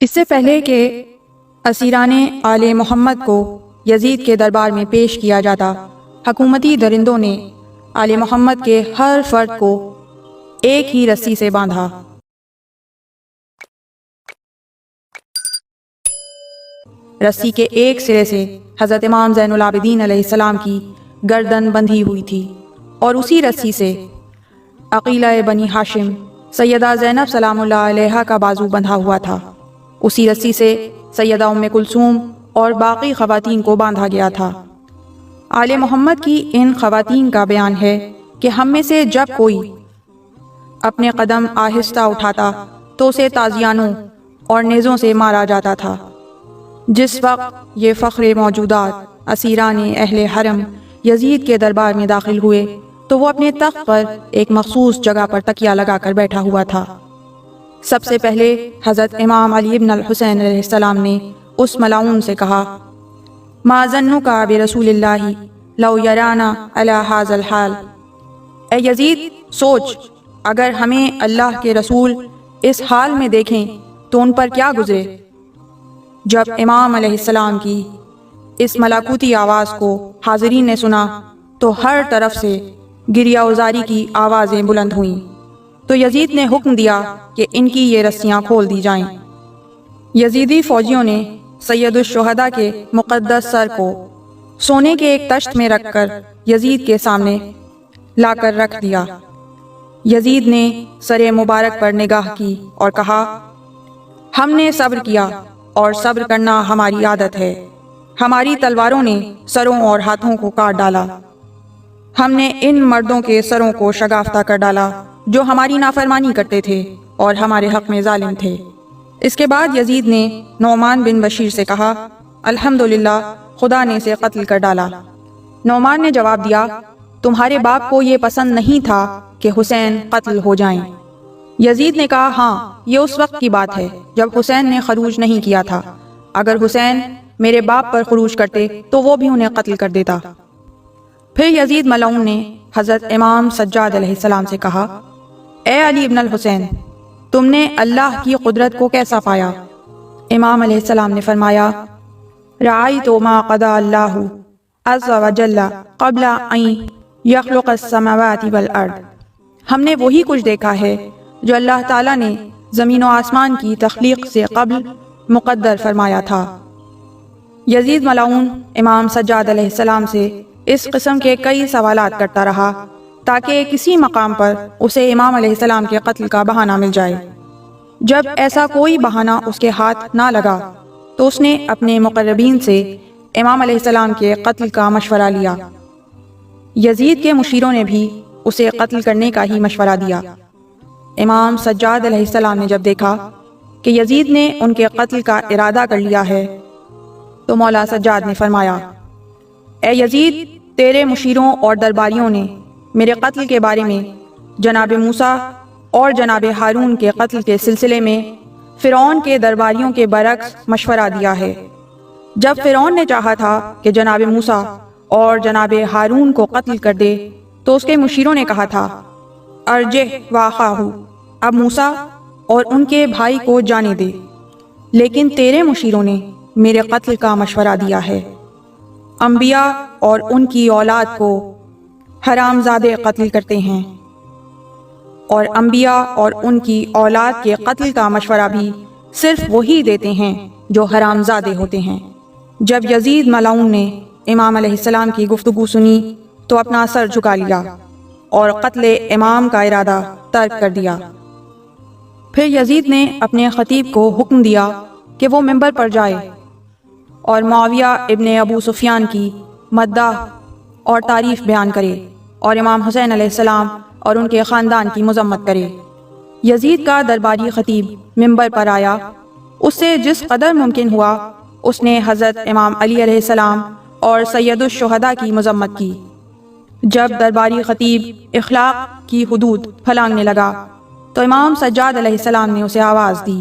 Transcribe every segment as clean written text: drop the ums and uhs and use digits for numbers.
اس سے پہلے کہ اسیران آل محمد کو یزید کے دربار میں پیش کیا جاتا، حکومتی درندوں نے آل محمد کے ہر فرد کو ایک ہی رسی سے باندھا۔ رسی کے ایک سرے سے حضرت امام زین العابدین علیہ السلام کی گردن بندھی ہوئی تھی، اور اسی رسی سے عقیلہ بنی ہاشم سیدہ زینب سلام اللہ علیہا کا بازو بندھا ہوا تھا۔ اسی رسی سے سیدہ ام کلثوم اور باقی خواتین کو باندھا گیا تھا۔ آل محمد کی ان خواتین کا بیان ہے کہ ہم میں سے جب کوئی اپنے قدم آہستہ اٹھاتا تو اسے تازیانوں اور نیزوں سے مارا جاتا تھا۔ جس وقت یہ فخر موجودات اسیران اہل حرم یزید کے دربار میں داخل ہوئے تو وہ اپنے تخت پر ایک مخصوص جگہ پر تکیہ لگا کر بیٹھا ہوا تھا۔ سب سے پہلے حضرت امام علی بن الحسین علیہ السلام نے اس ملعون سے کہا، ما ظنک برسول اللہ لو یرانا علی ھذا الحال، اے یزید سوچ اگر ہمیں اللہ کے رسول اس حال میں دیکھیں تو ان پر کیا گزرے۔ جب امام علیہ السلام کی اس ملکوتی آواز کو حاضرین نے سنا تو ہر طرف سے گریہ وزاری کی آوازیں بلند ہوئیں، تو یزید نے حکم دیا کہ ان کی یہ رسیاں کھول دی جائیں۔ یزیدی فوجیوں نے سید الشہداء کے مقدس سر کو سونے کے ایک تشت میں رکھ کر یزید کے سامنے لا کر رکھ دیا۔ یزید نے سر مبارک پر نگاہ کی اور کہا، ہم نے صبر کیا اور صبر کرنا ہماری عادت ہے۔ ہماری تلواروں نے سروں اور ہاتھوں کو کاٹ ڈالا۔ ہم نے ان مردوں کے سروں کو شگافتہ کر ڈالا جو ہماری نافرمانی کرتے تھے اور ہمارے حق میں ظالم تھے۔ اس کے بعد یزید نے نعمان بن بشیر سے کہا، الحمدللہ خدا نے اسے قتل کر ڈالا۔ نعمان نے جواب دیا، تمہارے باپ کو یہ پسند نہیں تھا کہ حسین قتل ہو جائیں۔ یزید نے کہا، ہاں یہ اس وقت کی بات ہے جب حسین نے خروج نہیں کیا تھا۔ اگر حسین میرے باپ پر خروج کرتے تو وہ بھی انہیں قتل کر دیتا۔ پھر یزید ملعون نے حضرت امام سجاد علیہ السلام سے کہا، اے علی بن الحسین تم نے اللہ کی قدرت کو کیسا پایا؟ امام علیہ السلام نے فرمایا، رأیت ما قضى اللہ عز وجل قبل ان یخلق السماوات والارض، ہم نے وہی کچھ دیکھا ہے جو اللہ تعالیٰ نے زمین و آسمان کی تخلیق سے قبل مقدر فرمایا تھا۔ یزید ملعون امام سجاد علیہ السلام سے اس قسم کے کئی سوالات کرتا رہا تاکہ کسی مقام پر اسے امام علیہ السلام کے قتل کا بہانہ مل جائے۔ جب ایسا کوئی بہانہ اس کے ہاتھ نہ لگا تو اس نے اپنے مقربین سے امام علیہ السلام کے قتل کا مشورہ لیا۔ یزید کے مشیروں نے بھی اسے قتل کرنے کا ہی مشورہ دیا۔ امام سجاد علیہ السلام نے جب دیکھا کہ یزید نے ان کے قتل کا ارادہ کر لیا ہے تو مولا سجاد نے فرمایا، اے یزید تیرے مشیروں اور درباریوں نے میرے قتل کے بارے میں جناب موسیٰ اور جناب ہارون کے قتل کے سلسلے میں فرعون کے درباریوں کے برعکس مشورہ دیا ہے۔ جب فرعون نے چاہا تھا کہ جناب موسیٰ اور جناب ہارون کو قتل کر دے تو اس کے مشیروں نے کہا تھا، ارجہ واخاہ، اب موسیٰ اور ان کے بھائی کو جانے دے، لیکن تیرے مشیروں نے میرے قتل کا مشورہ دیا ہے۔ انبیاء اور ان کی اولاد کو حرام زادے قتل کرتے ہیں، اور انبیاء اور ان کی اولاد کے قتل کا مشورہ بھی صرف وہی دیتے ہیں جو حرام زادے ہوتے ہیں۔ جب یزید ملعون نے امام علیہ السلام کی گفتگو سنی تو اپنا سر جھکا لیا اور قتل امام کا ارادہ ترک کر دیا۔ پھر یزید نے اپنے خطیب کو حکم دیا کہ وہ منبر پر جائے اور معاویہ ابن ابو سفیان کی مدح اور تعریف بیان کرے اور امام حسین علیہ السلام اور ان کے خاندان کی مذمت کرے۔ یزید کا درباری خطیب منبر پر آیا، اس سے جس قدر ممکن ہوا اس نے حضرت امام علی علیہ السلام اور سید الشہداء کی مذمت کی۔ جب درباری خطیب اخلاق کی حدود پھلانگنے لگا تو امام سجاد علیہ السلام نے اسے آواز دی،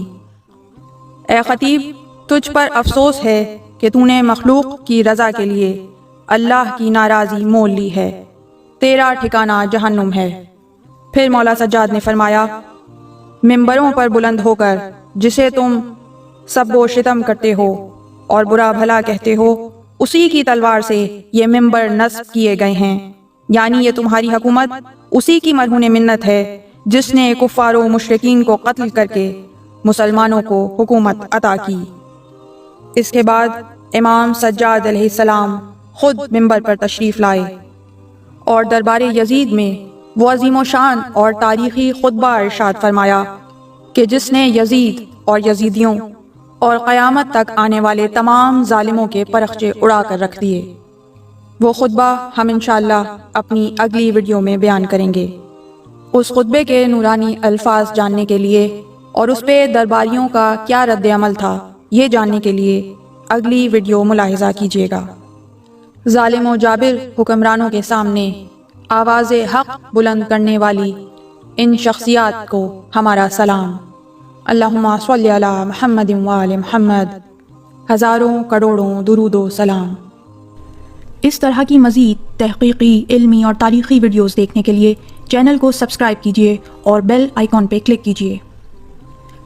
اے خطیب تجھ پر افسوس ہے کہ تو نے مخلوق کی رضا کے لیے اللہ کی ناراضی مول لی ہے، تیرا ٹھکانہ جہنم ہے۔ پھر مولا سجاد نے فرمایا، منبروں پر بلند ہو کر جسے تم سب و شتم کرتے ہو اور برا بھلا کہتے ہو، اسی کی تلوار سے یہ ممبر نصب کیے گئے ہیں، یعنی یہ تمہاری حکومت اسی کی مرہون منت ہے جس نے کفار و مشرکین کو قتل کر کے مسلمانوں کو حکومت عطا کی۔ اس کے بعد امام سجاد علیہ السلام خود ممبر پر تشریف لائے اور دربار یزید میں وہ عظیم و شان اور تاریخی خطبہ ارشاد فرمایا کہ جس نے یزید اور یزیدیوں اور قیامت تک آنے والے تمام ظالموں کے پرخچے اڑا کر رکھ دیے۔ وہ خطبہ ہم انشاءاللہ اپنی اگلی ویڈیو میں بیان کریں گے۔ اس خطبے کے نورانی الفاظ جاننے کے لیے اور اس پہ درباریوں کا کیا رد عمل تھا یہ جاننے کے لیے اگلی ویڈیو ملاحظہ کیجیے گا۔ ظالم و جابر حکمرانوں کے سامنے آواز حق بلند کرنے والی ان شخصیات کو ہمارا سلام۔ اللہم صلی علی محمد وآل محمد، ہزاروں کروڑوں درود و سلام۔ اس طرح کی مزید تحقیقی، علمی اور تاریخی ویڈیوز دیکھنے کے لیے چینل کو سبسکرائب کیجیے اور بیل آئیکن پہ کلک کیجیے۔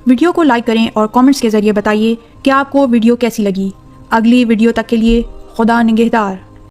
ویڈیو کو لائک کریں اور کامنٹس کے ذریعے بتائیے کہ آپ کو ویڈیو کیسی لگی۔ اگلی ویڈیو تک کے لیے خدا نگہدار۔